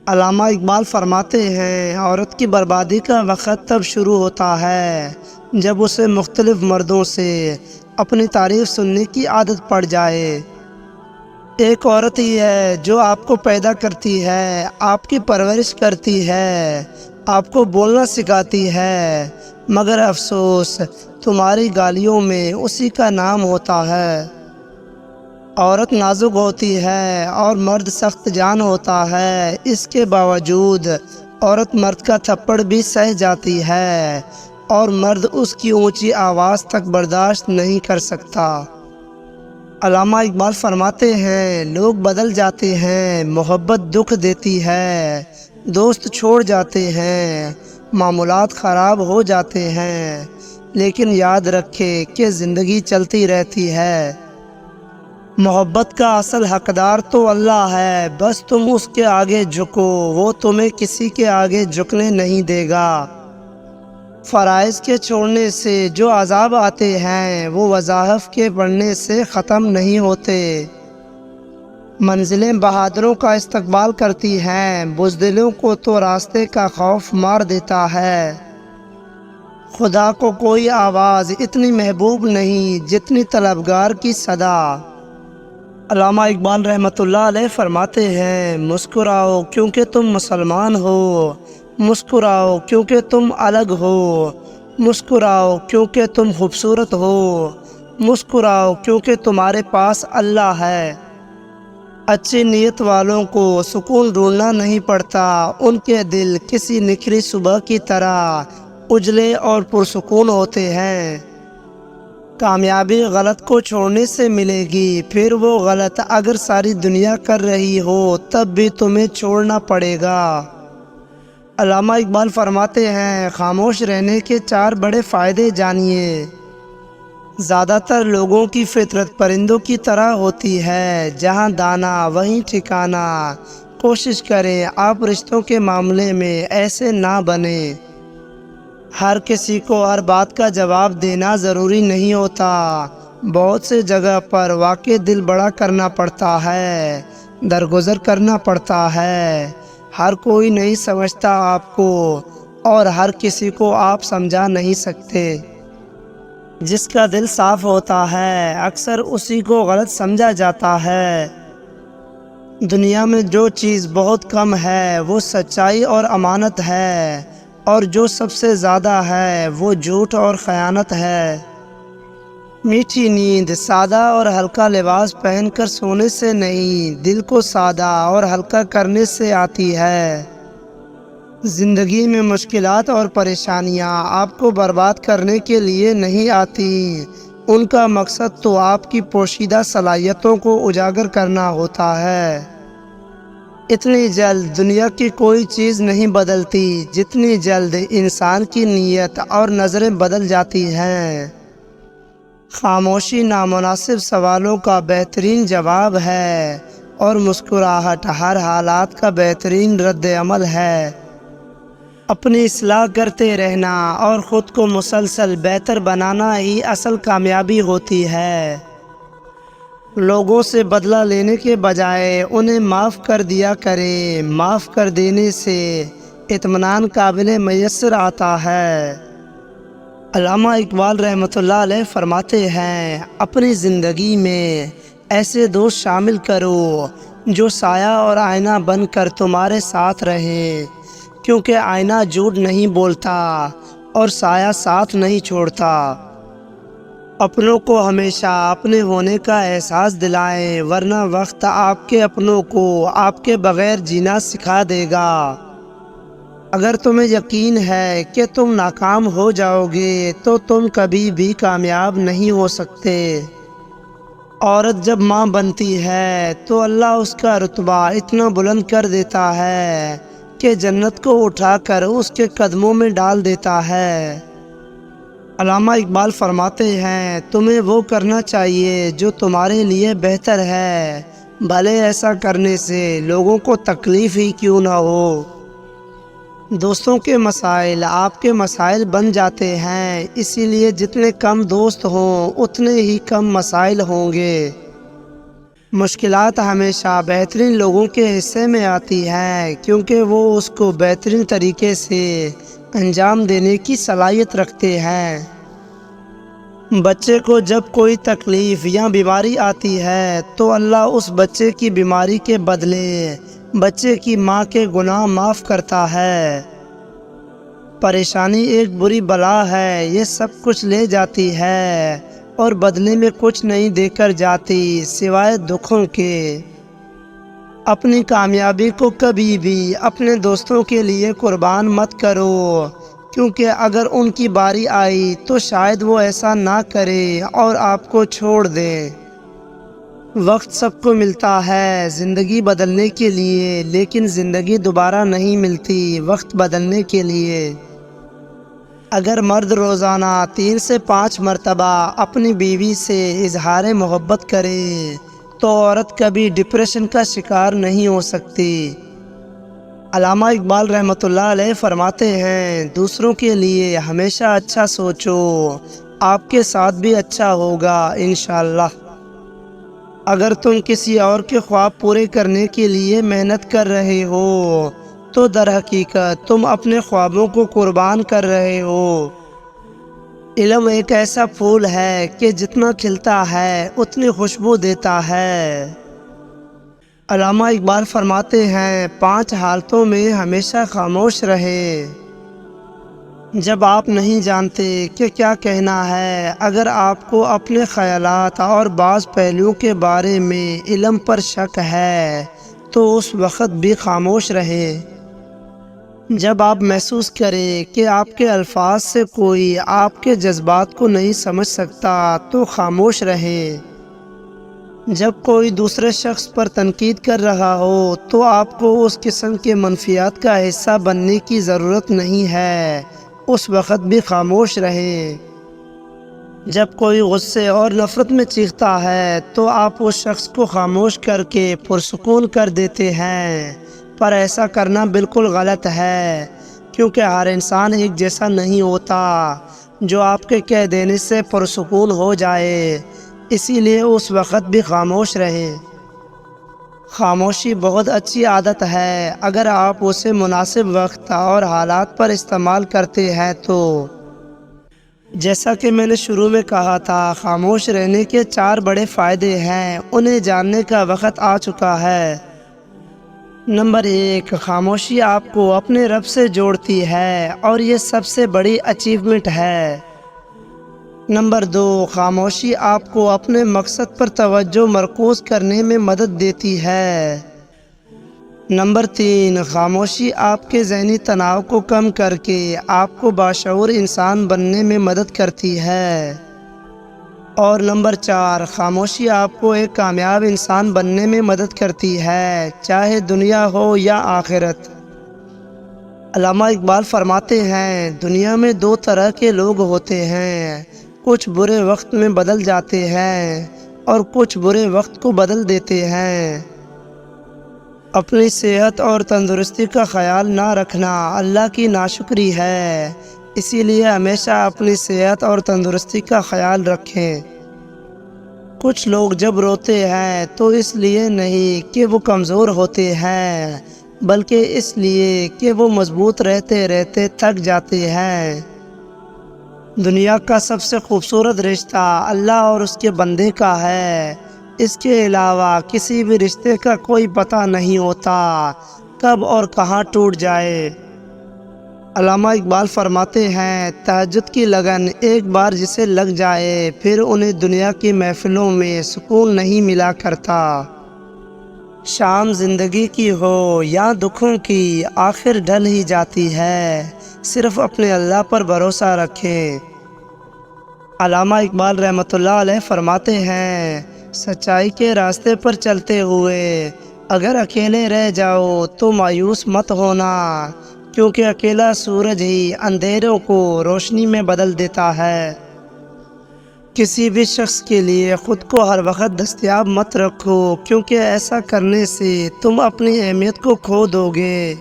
علامہ اقبال فرماتے ہیں، عورت کی بربادی کا وقت تب شروع ہوتا ہے جب اسے مختلف مردوں سے اپنی تعریف سننے کی عادت پڑ جائے۔ ایک عورت ہی ہے جو آپ کو پیدا کرتی ہے، آپ کی پرورش کرتی ہے، آپ کو بولنا سکھاتی ہے، مگر افسوس تمہاری گالیوں میں اسی کا نام ہوتا ہے۔ عورت نازک ہوتی ہے اور مرد سخت جان ہوتا ہے، اس کے باوجود عورت مرد کا تھپڑ بھی سہ جاتی ہے اور مرد اس کی اونچی آواز تک برداشت نہیں کر سکتا۔ علامہ اقبال فرماتے ہیں، لوگ بدل جاتے ہیں، محبت دکھ دیتی ہے، دوست چھوڑ جاتے ہیں، معاملات خراب ہو جاتے ہیں، لیکن یاد رکھے کہ زندگی چلتی رہتی ہے۔ محبت کا اصل حقدار تو اللہ ہے، بس تم اس کے آگے جھکو، وہ تمہیں کسی کے آگے جھکنے نہیں دے گا۔ فرائض کے چھوڑنے سے جو عذاب آتے ہیں وہ وظائف کے پڑھنے سے ختم نہیں ہوتے۔ منزلیں بہادروں کا استقبال کرتی ہیں، بزدلوں کو تو راستے کا خوف مار دیتا ہے۔ خدا کو کوئی آواز اتنی محبوب نہیں جتنی طلبگار کی صدا۔ علامہ اقبال رحمۃ اللہ علیہ فرماتے ہیں، مسکراؤ کیونکہ تم مسلمان ہو، مسکراؤ کیونکہ تم الگ ہو، مسکراؤ کیونکہ تم خوبصورت ہو، مسکراؤ کیونکہ تمہارے پاس اللہ ہے۔ اچھی نیت والوں کو سکون ڈھونڈنا نہیں پڑتا، ان کے دل کسی نکھری صبح کی طرح اجلے اور پرسکون ہوتے ہیں۔ کامیابی غلط کو چھوڑنے سے ملے گی، پھر وہ غلط اگر ساری دنیا کر رہی ہو تب بھی تمہیں چھوڑنا پڑے گا۔ علامہ اقبال فرماتے ہیں، خاموش رہنے کے 4 بڑے فائدے جانیے۔ زیادہ تر لوگوں کی فطرت پرندوں کی طرح ہوتی ہے، جہاں دانا وہیں ٹھکانا۔ کوشش کریں آپ رشتوں کے معاملے میں ایسے نہ بنیں۔ ہر کسی کو ہر بات کا جواب دینا ضروری نہیں ہوتا، بہت سے جگہ پر واقعی دل بڑا کرنا پڑتا ہے، درگزر کرنا پڑتا ہے۔ ہر کوئی نہیں سمجھتا آپ کو اور ہر کسی کو آپ سمجھا نہیں سکتے۔ جس کا دل صاف ہوتا ہے اکثر اسی کو غلط سمجھا جاتا ہے۔ دنیا میں جو چیز بہت کم ہے وہ سچائی اور امانت ہے، اور جو سب سے زیادہ ہے وہ جھوٹ اور خیانت ہے۔ میٹھی نیند سادہ اور ہلکا لباس پہن کر سونے سے نہیں، دل کو سادہ اور ہلکا کرنے سے آتی ہے۔ زندگی میں مشکلات اور پریشانیاں آپ کو برباد کرنے کے لیے نہیں آتی، ان کا مقصد تو آپ کی پوشیدہ صلاحیتوں کو اجاگر کرنا ہوتا ہے۔ اتنی جلد دنیا کی کوئی چیز نہیں بدلتی جتنی جلد انسان کی نیت اور نظریں بدل جاتی ہیں۔ خاموشی نامناسب سوالوں کا بہترین جواب ہے اور مسکراہٹ ہر حالات کا بہترین رد عمل ہے۔ اپنی اصلاح کرتے رہنا اور خود کو مسلسل بہتر بنانا ہی اصل کامیابی ہوتی ہے۔ لوگوں سے بدلہ لینے کے بجائے انہیں معاف کر دیا کریں، معاف کر دینے سے اطمینان قابل میسر آتا ہے۔ علامہ اقبال رحمۃ اللہ علیہ فرماتے ہیں، اپنی زندگی میں ایسے دوست شامل کرو جو سایہ اور آئینہ بن کر تمہارے ساتھ رہیں، کیونکہ آئینہ جھوٹ نہیں بولتا اور سایہ ساتھ نہیں چھوڑتا۔ اپنوں کو ہمیشہ اپنے ہونے کا احساس دلائیں، ورنہ وقت آپ کے اپنوں کو آپ کے بغیر جینا سکھا دے گا۔ اگر تمہیں یقین ہے کہ تم ناکام ہو جاؤ گے تو تم کبھی بھی کامیاب نہیں ہو سکتے۔ عورت جب ماں بنتی ہے تو اللہ اس کا رتبہ اتنا بلند کر دیتا ہے کہ جنت کو اٹھا کر اس کے قدموں میں ڈال دیتا ہے۔ علامہ اقبال فرماتے ہیں، تمہیں وہ کرنا چاہیے جو تمہارے لیے بہتر ہے، بھلے ایسا کرنے سے لوگوں کو تکلیف ہی کیوں نہ ہو۔ دوستوں کے مسائل آپ کے مسائل بن جاتے ہیں، اسی لیے جتنے کم دوست ہوں اتنے ہی کم مسائل ہوں گے۔ مشکلات ہمیشہ بہترین لوگوں کے حصے میں آتی ہیں، کیونکہ وہ اس کو بہترین طریقے سے انجام دینے کی صلاحیت رکھتے ہیں۔ بچے کو جب کوئی تکلیف یا بیماری آتی ہے تو اللہ اس بچے کی بیماری کے بدلے بچے کی ماں کے گناہ معاف کرتا ہے۔ پریشانی ایک بری بلا ہے، یہ سب کچھ لے جاتی ہے اور بدلے میں کچھ نہیں دے کر جاتی سوائے دکھوں کے۔ اپنی کامیابی کو کبھی بھی اپنے دوستوں کے لیے قربان مت کرو، کیونکہ اگر ان کی باری آئی تو شاید وہ ایسا نہ کرے اور آپ کو چھوڑ دیں۔ وقت سب کو ملتا ہے زندگی بدلنے کے لیے، لیکن زندگی دوبارہ نہیں ملتی وقت بدلنے کے لیے۔ اگر مرد روزانہ 3 سے 5 مرتبہ اپنی بیوی سے اظہار محبت کرے تو عورت کبھی ڈپریشن کا شکار نہیں ہو سکتی۔ علامہ اقبال رحمۃ اللہ علیہ فرماتے ہیں، دوسروں کے لیے ہمیشہ اچھا سوچو، آپ کے ساتھ بھی اچھا ہوگا انشاءاللہ۔ اگر تم کسی اور کے خواب پورے کرنے کے لیے محنت کر رہے ہو تو در حقیقت تم اپنے خوابوں کو قربان کر رہے ہو۔ علم ایک ایسا پھول ہے کہ جتنا کھلتا ہے اتنی خوشبو دیتا ہے۔ علامہ اقبال فرماتے ہیں، 5 حالتوں میں ہمیشہ خاموش رہے۔ جب آپ نہیں جانتے کہ کیا کہنا ہے، اگر آپ کو اپنے خیالات اور بعض پہلوؤں کے بارے میں علم پر شک ہے تو اس وقت بھی خاموش رہے۔ جب آپ محسوس کریں کہ آپ کے الفاظ سے کوئی آپ کے جذبات کو نہیں سمجھ سکتا تو خاموش رہیں۔ جب کوئی دوسرے شخص پر تنقید کر رہا ہو تو آپ کو اس قسم کے منفیات کا حصہ بننے کی ضرورت نہیں ہے، اس وقت بھی خاموش رہیں۔ جب کوئی غصے اور نفرت میں چیختا ہے تو آپ اس شخص کو خاموش کر کے پرسکون کر دیتے ہیں، پر ایسا کرنا بالکل غلط ہے، کیونکہ ہر انسان ایک جیسا نہیں ہوتا جو آپ کے کہہ دینے سے پرسکون ہو جائے، اسی لیے اس وقت بھی خاموش رہیں۔ خاموشی بہت اچھی عادت ہے اگر آپ اسے مناسب وقت اور حالات پر استعمال کرتے ہیں تو۔ جیسا کہ میں نے شروع میں کہا تھا، خاموش رہنے کے 4 بڑے فائدے ہیں، انہیں جاننے کا وقت آ چکا ہے۔ نمبر 1، خاموشی آپ کو اپنے رب سے جوڑتی ہے اور یہ سب سے بڑی اچیومنٹ ہے۔ نمبر 2، خاموشی آپ کو اپنے مقصد پر توجہ مرکوز کرنے میں مدد دیتی ہے۔ نمبر 3، خاموشی آپ کے ذہنی تناؤ کو کم کر کے آپ کو باشعور انسان بننے میں مدد کرتی ہے۔ اور نمبر 4، خاموشی آپ کو ایک کامیاب انسان بننے میں مدد کرتی ہے، چاہے دنیا ہو یا آخرت۔ علامہ اقبال فرماتے ہیں، دنیا میں 2 طرح کے لوگ ہوتے ہیں، کچھ برے وقت میں بدل جاتے ہیں اور کچھ برے وقت کو بدل دیتے ہیں۔ اپنی صحت اور تندرستی کا خیال نہ رکھنا اللہ کی ناشکری ہے، اسی لیے ہمیشہ اپنی صحت اور تندرستی کا خیال رکھیں۔ کچھ لوگ جب روتے ہیں تو اس لیے نہیں کہ وہ کمزور ہوتے ہیں، بلکہ اس لیے کہ وہ مضبوط رہتے رہتے تھک جاتے ہیں۔ دنیا کا سب سے خوبصورت رشتہ اللہ اور اس کے بندے کا ہے، اس کے علاوہ کسی بھی رشتے کا کوئی پتہ نہیں ہوتا کب اور کہاں ٹوٹ جائے۔ علامہ اقبال فرماتے ہیں، تہجد کی لگن ایک بار جسے لگ جائے پھر انہیں دنیا کی محفلوں میں سکون نہیں ملا کرتا۔ شام زندگی کی ہو یا دکھوں کی، آخر ڈھل ہی جاتی ہے، صرف اپنے اللہ پر بھروسہ رکھیں۔ علامہ اقبال رحمۃ اللہ علیہ فرماتے ہیں، سچائی کے راستے پر چلتے ہوئے اگر اکیلے رہ جاؤ تو مایوس مت ہونا، کیونکہ اکیلا سورج ہی اندھیروں کو روشنی میں بدل دیتا ہے۔ کسی بھی شخص کے لیے خود کو ہر وقت دستیاب مت رکھو، کیونکہ ایسا کرنے سے تم اپنی اہمیت کو کھو دو گے۔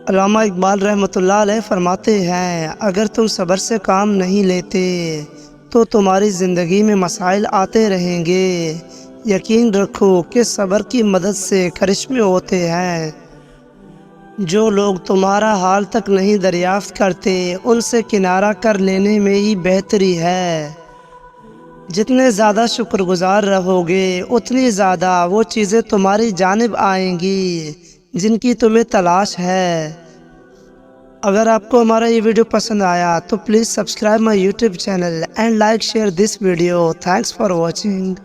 علامہ اقبال رحمۃ اللہ علیہ فرماتے ہیں، اگر تم صبر سے کام نہیں لیتے تو تمہاری زندگی میں مسائل آتے رہیں گے، یقین رکھو کہ صبر کی مدد سے کرشمے ہوتے ہیں۔ جو لوگ تمہارا حال تک نہیں دریافت کرتے ان سے کنارہ کر لینے میں ہی بہتری ہے۔ جتنے زیادہ شکر گزار رہو گے اتنی زیادہ وہ چیزیں تمہاری جانب آئیں گی جن کی تمہیں تلاش ہے۔ اگر آپ کو ہمارا یہ ویڈیو پسند آیا تو please subscribe my YouTube channel and like share this video. Thanks for watching.